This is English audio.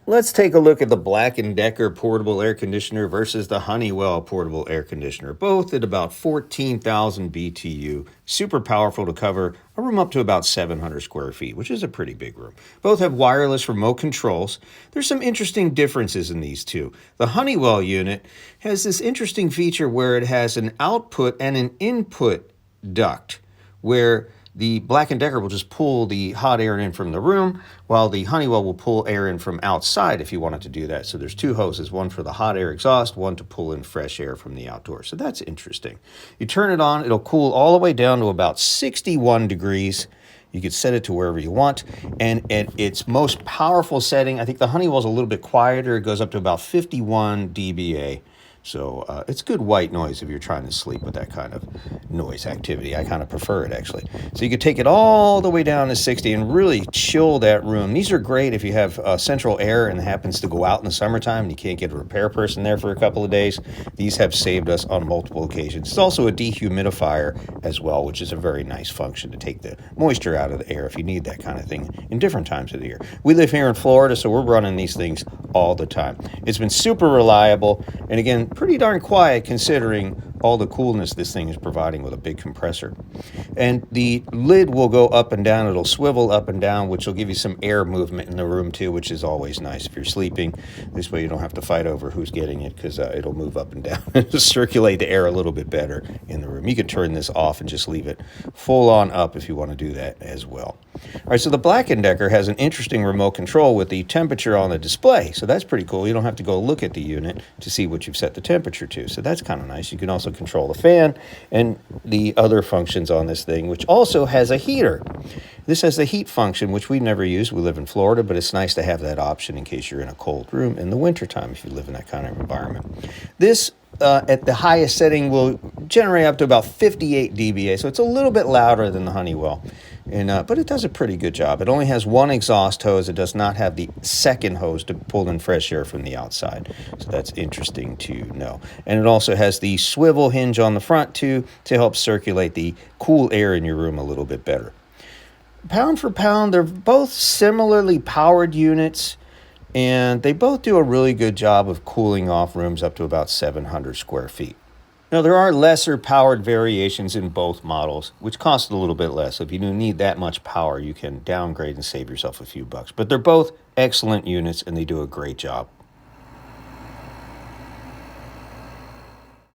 Let's take a look at the Black & Decker portable air conditioner versus the Honeywell portable air conditioner. Both at about 14,000 BTU. Super powerful to cover a room up to about 700 square feet, which is a pretty big room. Both have wireless remote controls. There's some interesting differences in these two. The Honeywell unit has this interesting feature where it has an output and an input duct, where the Black & Decker will just pull the hot air in from the room, while the Honeywell will pull air in from outside if you wanted to do that. So there's two hoses, one for the hot air exhaust, one to pull in fresh air from the outdoors. So that's interesting. You turn it on, it'll cool all the way down to about 61 degrees. You can set it to wherever you want. And at its most powerful setting, I think the Honeywell's a little bit quieter. It goes up to about 51 dBA. So it's good white noise if you're trying to sleep with that kind of noise activity. I kind of prefer it, actually. So you could take it all the way down to 60 and really chill that room. These are great if you have central air and it happens to go out in the summertime and you can't get a repair person there for a couple of days. These have saved us on multiple occasions. It's also a dehumidifier as well, which is a very nice function to take the moisture out of the air if you need that kind of thing in different times of the year. We live here in Florida, so we're running these things all the time. It's been super reliable, and again, pretty darn quiet considering all the coolness this thing is providing with a big compressor. And the lid will go up and down. It'll swivel up and down, which will give you some air movement in the room too, which is always nice if you're sleeping. This way you don't have to fight over who's getting it, because it'll move up and down and circulate the air a little bit better in the room. You can turn this off and just leave it full on up if you want to do that as well. All right, so the Black & Decker has an interesting remote control with the temperature on the display. So that's pretty cool. You don't have to go look at the unit to see what you've set the temperature to. So that's kind of nice. You can also control the fan and the other functions on this thing, which also has a heater. This has the heat function, which we never use. We live in Florida, but it's nice to have that option in case you're in a cold room in the wintertime if you live in that kind of environment. This at the highest setting will generate up to about 58 dBA, so it's a little bit louder than the Honeywell, but it does a pretty good job. It only has one exhaust hose. It does not have the second hose to pull in fresh air from the outside, so that's interesting to know. And it also has the swivel hinge on the front too to help circulate the cool air in your room a little bit better. Pound for pound, they're both similarly powered units, and they both do a really good job of cooling off rooms up to about 700 square feet. Now, there are lesser powered variations in both models, which cost a little bit less. So if you do need that much power, you can downgrade and save yourself a few bucks. But they're both excellent units, and they do a great job.